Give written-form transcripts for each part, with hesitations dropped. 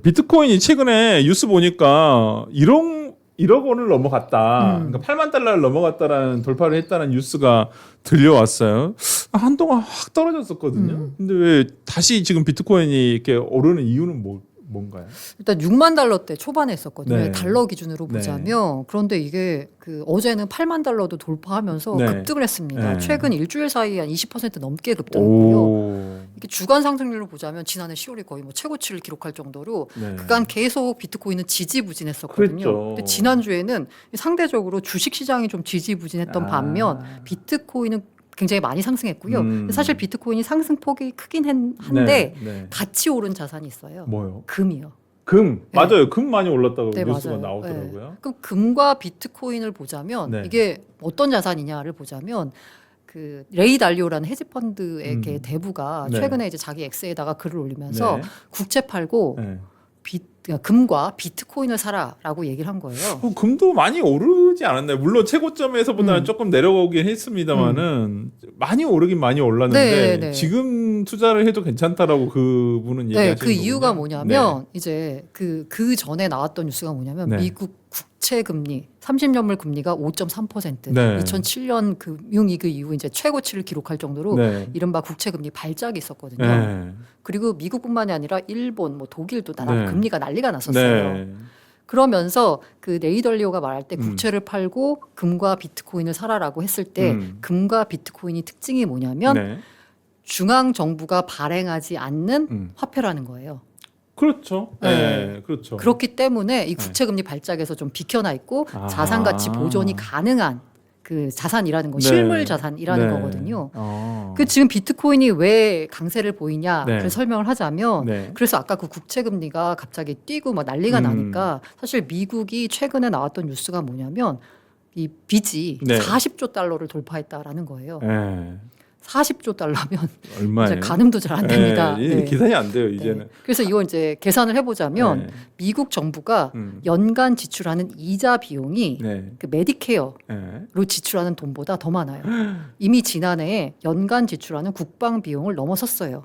비트코인이 최근에 뉴스 보니까 1억 원을 넘어갔다. 그러니까 8만 달러를 넘어갔다라는 돌파를 했다는 뉴스가 들려왔어요. 한동안 확 떨어졌었거든요. 근데 왜 다시 지금 비트코인이 이렇게 오르는 이유는 뭔가요? 일단 6만 달러대 초반에 했었거든요. 네. 달러 기준으로 보자면. 그런데 이게 어제는 8만 달러도 돌파하면서 네. 급등을 했습니다. 네. 최근 일주일 사이에 한 20% 넘게 급등했고요. 오. 이게 주간 상승률로 보자면 지난해 10월이 거의 최고치를 기록할 정도로 네. 그간 계속 비트코인은 지지부진했었거든요. 그랬죠. 근데 지난주에는 상대적으로 주식 시장이 좀 지지부진했던 반면 비트코인은 굉장히 많이 상승했고요. 근데 사실 비트코인이 상승폭이 크긴 한데 네. 같이 오른 자산이 있어요. 뭐요? 금이요. 금. 네. 맞아요. 금 많이 올랐다고 네, 뉴스가 맞아요. 나오더라고요. 네. 그럼 금과 비트코인을 보자면 네. 이게 어떤 자산이냐를 보자면 레이 달리오라는 헤지펀드의 대부가 네. 최근에 이제 자기 X에다가 글을 올리면서 네. 국채 팔고 네. 그러니까 금과 비트코인을 사라라고 얘기를 한 거예요. 금도 많이 오르지 않았나요? 물론 최고점에서보다는 조금 내려오긴 했습니다만은 많이 오르긴 많이 올랐는데 네. 지금 투자를 해도 괜찮다라고 그분은 얘기하시는 그 거군요. 이유가 뭐냐면 이제 그 전에 나왔던 뉴스가 뭐냐면 네. 미국 국채 금리 30년물 금리가 5.3% 네. 2007년 금융위기 이후 이제 최고치를 기록할 정도로 네. 이른바 국채 금리 발작이 있었거든요. 네. 그리고 미국뿐만이 아니라 일본, 독일도 나라 네. 금리가 난리가 났었어요. 네. 그러면서 레이 달리오가 말할 때 국채를 팔고 금과 비트코인을 사라라고 했을 때 금과 비트코인이 특징이 뭐냐면 네. 중앙 정부가 발행하지 않는 화폐라는 거예요. 그렇죠. 네. 네. 그렇죠. 그렇기 때문에 이 국채 금리 발작에서 좀 비켜나 있고 자산 가치 보존이 가능한 그 자산이라는 거, 네. 실물 자산이라는 네. 거거든요. 그 지금 비트코인이 왜 강세를 보이냐를 네. 설명을 하자면 네. 그래서 아까 그 국채 금리가 갑자기 뛰고 막 난리가 나니까 사실 미국이 최근에 나왔던 뉴스가 뭐냐면 이 빚이 네. 40조 달러를 돌파했다라는 거예요. 네. 40조 달러면 얼마예요? 이제 가늠도 잘 안 됩니다. 네. 네. 계산이 안 돼요, 이제는. 네. 그래서 이거 이제 계산을 해보자면 네. 미국 정부가 연간 지출하는 이자 비용이 네. 그 메디케어로 네. 지출하는 돈보다 더 많아요. 이미 지난해에 연간 지출하는 국방 비용을 넘어섰어요.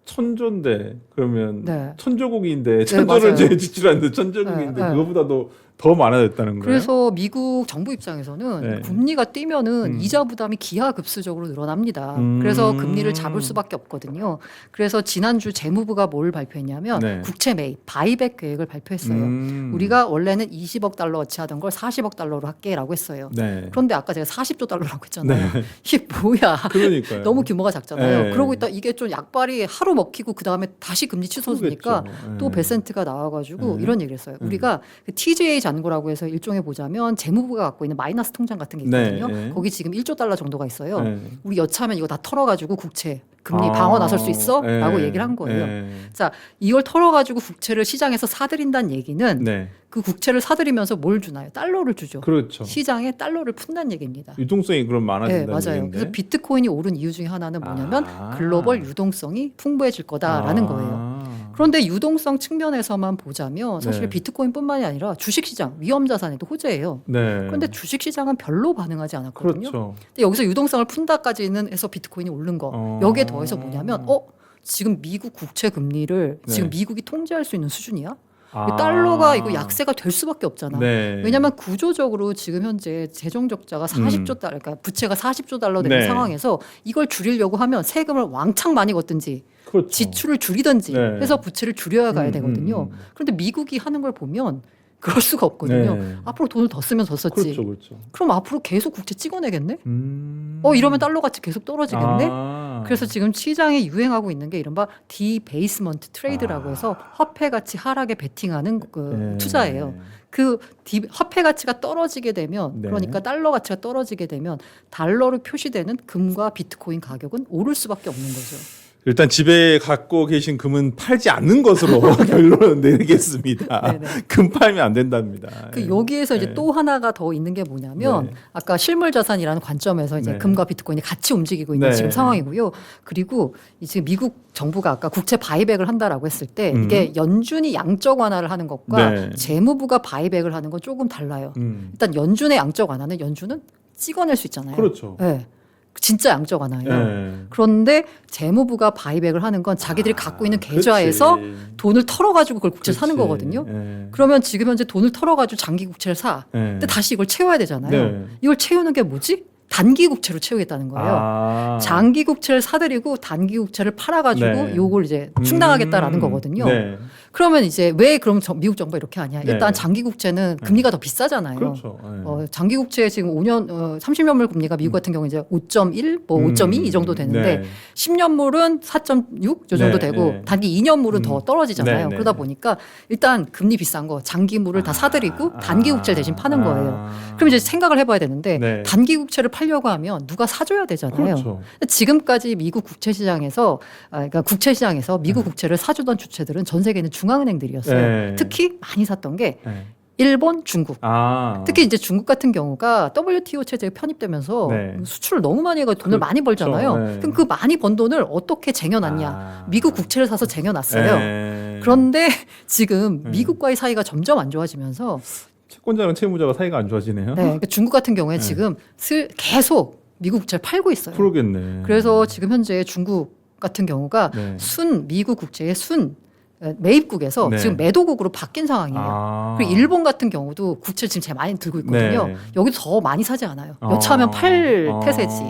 천조인데 그러면 네. 천조국인데 천조를 맞아요. 지출하는데 천조국인데 네. 그거보다도 더 많아졌다는 거예요. 그래서 미국 정부 입장에서는 네. 금리가 뛰면은 이자 부담이 기하급수적으로 늘어납니다. 그래서 금리를 잡을 수밖에 없거든요. 그래서 지난주 재무부가 뭘 발표했냐면 네. 국채 매입, 바이백 계획을 발표했어요. 우리가 원래는 20억 달러어치 하던 걸 40억 달러로 할게라고 했어요. 네. 그런데 아까 제가 40조 달러라고 했잖아요. 네. 이게 뭐야? 그러니까요. 너무 규모가 작잖아요. 네. 그러고 있다 이게 좀 약발이 하루 먹히고 그 다음에 다시 금리 치솟으니까 그러겠죠. 또 네. 베센트가 나와가지고 네. 이런 얘기를 했어요. 우리가 그 TGA 잔고라고 해서 일종의 보자면 재무부가 갖고 있는 마이너스 통장 같은 게 있거든요. 네. 거기 지금 1조 달러 정도가 있어요. 네. 우리 여차하면 이거 다 털어가지고 국채 금리 방어 나설 수 있어? 네. 라고 얘기를 한 거예요. 네. 자, 이걸 털어가지고 국채를 시장에서 사들인다는 얘기는 네. 그 국채를 사들이면서 뭘 주나요? 달러를 주죠. 그렇죠. 시장에 달러를 푼다는 얘기입니다. 유동성이 그럼 네, 많아진다는 맞아요. 얘기인데. 그래서 비트코인이 오른 이유 중에 하나는 뭐냐면 글로벌 유동성이 풍부해질 거다라는 거예요. 그런데 유동성 측면에서만 보자면 사실 네. 비트코인뿐만이 아니라 주식시장, 위험자산에도 호재예요. 네. 그런데 주식시장은 별로 반응하지 않았거든요. 그렇죠. 근데 여기서 유동성을 푼다까지는 해서 비트코인이 오른 거. 여기에 더해서 뭐냐면 지금 미국 국채 금리를 네. 지금 미국이 통제할 수 있는 수준이야? 달러가 이거 약세가 될 수밖에 없잖아. 네. 왜냐하면 구조적으로 지금 현재 재정 적자가 40조 달러, 그러니까 부채가 40조 달러 되는 네. 상황에서 이걸 줄이려고 하면 세금을 왕창 많이 걷든지 그렇죠. 지출을 줄이든지 네. 해서 부채를 줄여야 가야 되거든요. 그런데 미국이 하는 걸 보면 그럴 수가 없거든요. 네. 앞으로 돈을 더 쓰면 더 썼지. 그렇죠. 그럼 앞으로 계속 국채 찍어내겠네? 이러면 달러 가치 계속 떨어지겠네? 그래서 지금 시장에 유행하고 있는 게 이른바 디베이스먼트 트레이드라고 해서 화폐 가치 하락에 베팅하는 네. 투자예요. 화폐 가치가 떨어지게 되면 네. 그러니까 달러 가치가 떨어지게 되면 달러로 표시되는 금과 비트코인 가격은 오를 수밖에 없는 거죠. 일단 집에 갖고 계신 금은 팔지 않는 것으로 결론을 내리겠습니다. 네네. 금 팔면 안 된답니다. 여기에서 이제 네. 또 하나가 더 있는 게 뭐냐면 네. 아까 실물 자산이라는 관점에서 이제 네. 금과 비트코인이 같이 움직이고 있는 네. 지금 상황이고요. 그리고 지금 미국 정부가 아까 국채 바이백을 한다라고 했을 때 이게 연준이 양적 완화를 하는 것과 네. 재무부가 바이백을 하는 건 조금 달라요. 일단 연준의 양적 완화는 연준은 찍어낼 수 있잖아요. 그렇죠. 네. 진짜 양적 완화예요. 네. 그런데 재무부가 바이백을 하는 건 자기들이 갖고 있는 계좌에서 그렇지. 돈을 털어가지고 그걸 국채를 사는 그렇지. 거거든요. 네. 그러면 지금 현재 돈을 털어가지고 장기 국채를 사. 네. 근데 다시 이걸 채워야 되잖아요. 네. 이걸 채우는 게 뭐지? 단기 국채로 채우겠다는 거예요. 장기 국채를 사들이고 단기 국채를 팔아가지고 네. 요걸 이제 충당하겠다라는 거거든요. 네. 그러면 이제 왜 그럼 미국 정부가 이렇게 하냐? 네. 일단 장기 국채는 금리가 더 비싸잖아요. 그렇죠. 네. 장기 국채 지금 5년 30년물 금리가 미국 같은 경우 이제 5.1, 뭐 5.2 이 정도 되는데 네. 10년물은 4.6 요 정도 네, 되고 네. 단기 2년물은 더 떨어지잖아요. 네, 네. 그러다 보니까 일단 금리 비싼 거 장기물을 다 사들이고 단기 국채를 대신 파는 거예요. 그럼 이제 생각을 해봐야 되는데 네. 단기 국채를 팔려고 하면 누가 사줘야 되잖아요. 그렇죠. 지금까지 미국 국채 시장에서 그러니까 국채 시장에서 미국 국채를 사주던 주체들은 전 세계 있는 중앙은행들이었어요. 네. 특히 많이 샀던 게 네. 일본, 중국. 아. 특히 이제 중국 같은 경우가 WTO 체제에 편입되면서 네. 수출을 너무 많이 해서 돈을 많이 벌잖아요. 네. 그럼 그 많이 번 돈을 어떻게 쟁여놨냐? 미국 국채를 사서 쟁여놨어요. 네. 그런데 지금 미국과의 사이가 점점 안 좋아지면서 채권자랑 채무자가 사이가 안 좋아지네요. 네, 그러니까 중국 같은 경우에 네. 지금 계속 미국 국채를 팔고 있어요. 그러겠네. 그래서 지금 현재 중국 같은 경우가 네. 순 미국 국채의 순 매입국에서 네. 지금 매도국으로 바뀐 상황이에요. 아. 그리고 일본 같은 경우도 국채를 지금 제일 많이 들고 있거든요. 네. 여기도 더 많이 사지 않아요. 여차하면 팔 태세지.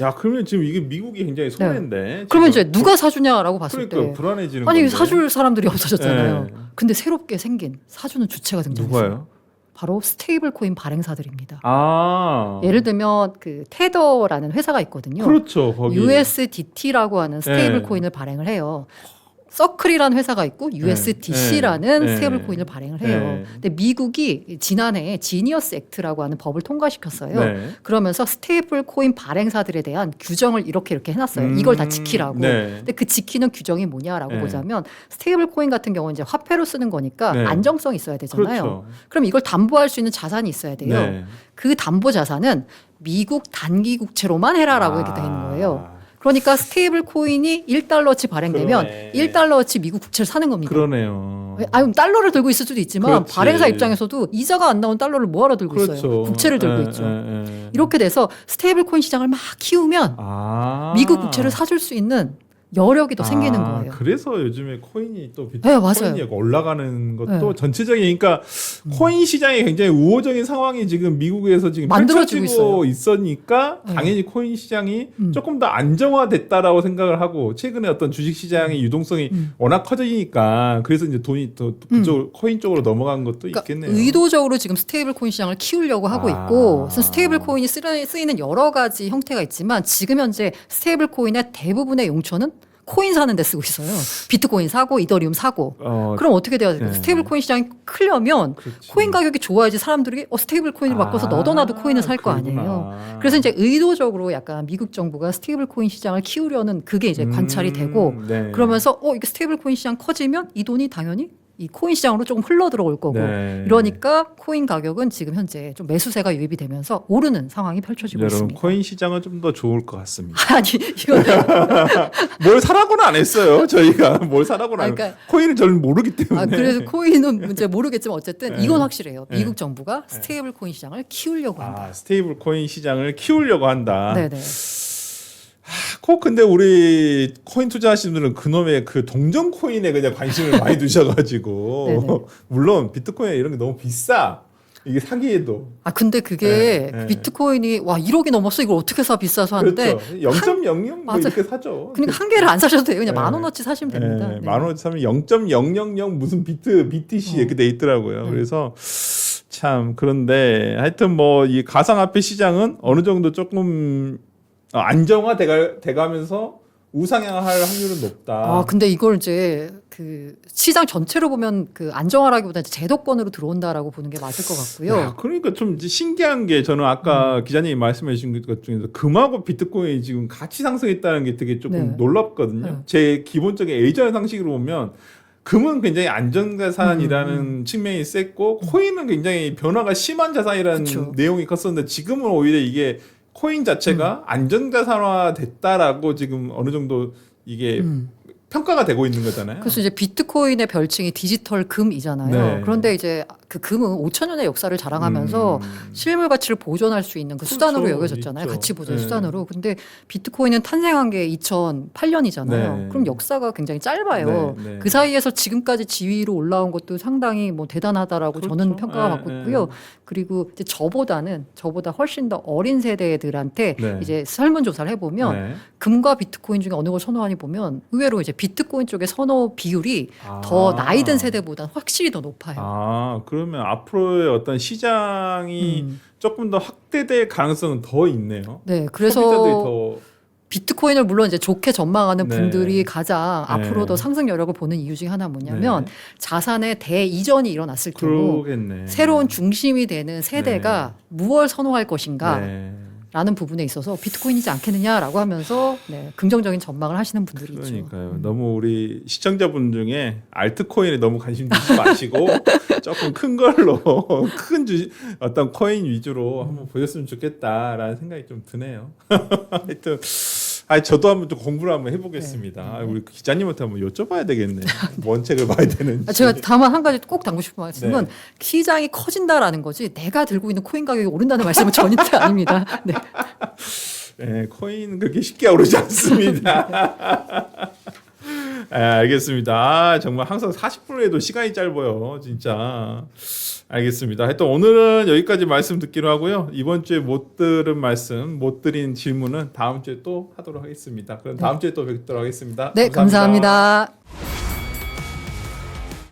야, 그러면 지금 이게 미국이 굉장히 손해인데. 그러면 지금. 이제 누가 사주냐라고 봤을 그러니까 때 불안해지는 아니 건데. 사줄 사람들이 없어졌잖아요. 네. 근데 새롭게 생긴 사주는 주체가 등장했어요. 누가요? 바로 스테이블 코인 발행사들입니다. 아. 예를 들면 그 테더라는 회사가 있거든요. 그렇죠. 거기. USDT라고 하는 스테이블 네. 코인을 발행을 해요. 서클이라는 회사가 있고 USDC라는 네. 스테이블 코인을 발행을 해요. 네. 근데 미국이 지난해 지니어스 액트라고 하는 법을 통과시켰어요. 네. 그러면서 스테이블 코인 발행사들에 대한 규정을 이렇게 해놨어요. 이걸 다 지키라고. 네. 근데 그 지키는 규정이 뭐냐라고 네. 보자면 스테이블 코인 같은 경우는 이제 화폐로 쓰는 거니까 네. 안정성이 있어야 되잖아요. 그렇죠. 그럼 이걸 담보할 수 있는 자산이 있어야 돼요. 네. 그 담보 자산은 미국 단기 국채로만 해라라고 이렇게 돼 있는 거예요. 그러니까 스테이블 코인이 1달러치 발행되면 그러네. 1달러치 미국 국채를 사는 겁니다. 그러네요. 아니, 달러를 들고 있을 수도 있지만 그렇지. 발행사 입장에서도 이자가 안 나온 달러를 뭐하러 들고 그렇죠. 있어요. 국채를 들고 예, 있죠. 예, 예. 이렇게 돼서 스테이블 코인 시장을 막 키우면 아. 미국 국채를 사줄 수 있는 여력이 더 생기는 거예요. 그래서 요즘에 코인이 또 네, 맞아요. 코인이 올라가는 것도 네. 전체적인 그러니까 코인 시장이 굉장히 우호적인 상황이 지금 미국에서 지금 만들어지고 펼쳐지고 있으니까 네. 당연히 코인 시장이 조금 더 안정화됐다라고 생각을 하고 최근에 어떤 주식 시장의 유동성이 워낙 커지니까 그래서 이제 돈이 또 그쪽 코인 쪽으로 넘어간 것도 그러니까 있겠네요. 의도적으로 지금 스테이블 코인 시장을 키우려고 하고 있고 그래서 스테이블 코인이 쓰이는 여러 가지 형태가 있지만 지금 현재 스테이블 코인의 대부분의 용처는 코인 사는 데 쓰고 있어요. 비트코인 사고 이더리움 사고. 그럼 어떻게 돼야 될까요? 네. 스테이블 코인 시장이 크려면 그렇지. 코인 가격이 좋아야지 사람들이 스테이블 코인을 바꿔서 너도 나도 코인을 살 거 아니에요. 그러구나. 그래서 이제 의도적으로 약간 미국 정부가 스테이블 코인 시장을 키우려는 그게 이제 관찰이 되고 네. 그러면서 이게 스테이블 코인 시장 커지면 이 돈이 당연히 이 코인 시장으로 조금 흘러 들어올 거고 네. 이러니까 코인 가격은 지금 현재 좀 매수세가 유입이 되면서 오르는 상황이 펼쳐지고 여러분 있습니다. 코인 시장은 좀 더 좋을 것 같습니다. 아니 이거는 뭘 사라고는 안 했어요. 저희가 뭘 사라고는 안 그러니까- 코인을 저는 모르기 때문에. 그래서 코인은 이제 모르겠지만 어쨌든 네. 이건 확실해요. 네. 미국 정부가 스테이블 코인 시장을 키우려고 한다. 스테이블 코인 시장을 키우려고 한다. 네네. 꼭 근데 우리 코인 투자하시는 분들은 그놈의 그 동전 코인에 그냥 관심을 많이 두셔가지고 네네. 물론 비트코인 이런 게 너무 비싸. 이게 사기에도 근데 그게 네, 네. 비트코인이 1억이 넘었어 이걸 어떻게 사 비싸서 하는데 그렇죠. 0.00 뭐 맞아요. 이렇게 사죠. 그러니까 한 개를 안 사셔도 돼요. 그냥 네. 10,000원어치 사시면 됩니다. 네. 만 원 사면 0.000 무슨 BTC 이렇게 돼 있더라고요. 그래서 참 그런데 하여튼 뭐 이 가상화폐 시장은 어느 정도 조금 안정화 돼가면서 우상향할 확률은 높다. 근데 이걸 이제 그 시장 전체로 보면 그 안정화라기보다 제도권으로 들어온다라고 보는 게 맞을 것 같고요. 야, 그러니까 좀 이제 신기한 게 저는 아까 기자님이 말씀해 주신 것 중에서 금하고 비트코인이 지금 같이 상승했다는 게 되게 조금 네. 놀랍거든요. 네. 제 기본적인 예전 상식으로 보면 금은 굉장히 안전자산이라는 측면이 셌고 코인은 굉장히 변화가 심한 자산이라는 그쵸. 내용이 컸었는데 지금은 오히려 이게 코인 자체가 안전자산화 됐다라고 지금 어느 정도 이게 평가가 되고 있는 거잖아요. 그래서 이제 비트코인의 별칭이 디지털 금이잖아요. 네. 그런데 이제 그 금은 5천 년의 역사를 자랑하면서 실물 가치를 보존할 수 있는 그 그렇죠. 수단으로 여겨졌잖아요. 있죠. 가치 보존 네. 수단으로. 근데 비트코인은 탄생한 게 2008년이잖아요. 네. 그럼 역사가 굉장히 짧아요. 네, 네. 그 사이에서 지금까지 지위로 올라온 것도 상당히 뭐 대단하다라고 그렇죠. 저는 평가가 네, 받고 네. 있고요. 그리고 이제 저보다 훨씬 더 어린 세대들한테 네. 이제 설문조사를 해보면 네. 금과 비트코인 중에 어느 걸 선호하니 보면 의외로 이제 비트코인 쪽의 선호 비율이 아. 더 나이 든 세대보다 확실히 더 높아요. 아, 그러면 앞으로의 어떤 시장이 조금 더 확대될 가능성은 더 있네요. 네, 소비자들이 그래서 더 비트코인을 물론 이제 좋게 전망하는 네. 분들이 가장 네. 앞으로 더 상승 여력을 보는 이유 중에 하나 뭐냐면 네. 자산의 대이전이 일어났을 경우 그러겠네. 새로운 중심이 되는 세대가 무엇을 선호할 것인가 네. 라는 부분에 있어서 비트코인이지 않겠느냐라고 하면서 네, 긍정적인 전망을 하시는 분들이 있죠. 그러니까요. 너무 우리 시청자분 중에 알트코인에 너무 관심 두지 마시고 조금 큰 걸로 큰 어떤 코인 위주로 한번 보셨으면 좋겠다라는 생각이 좀 드네요. 하여튼 저도 한번 좀 공부를 한번 해보겠습니다. 우리 기자님한테 한번 여쭤봐야 되겠네. 뭔 책을 봐야 되는지. 제가 다만 한 가지 꼭 당고 싶은 말씀은 네. 시장이 커진다라는 거지 내가 들고 있는 코인 가격이 오른다는 말씀은 전혀 아닙니다. 네. 네, 코인 그렇게 쉽게 오르지 않습니다. 알겠습니다. 정말 항상 40분을 해도 시간이 짧아요. 진짜. 알겠습니다. 하여튼 오늘은 여기까지 말씀 듣기로 하고요. 이번 주에 못 들은 말씀, 못 드린 질문은 다음 주에 또 하도록 하겠습니다. 그럼 다음 주에 또 뵙도록 하겠습니다. 네, 감사합니다.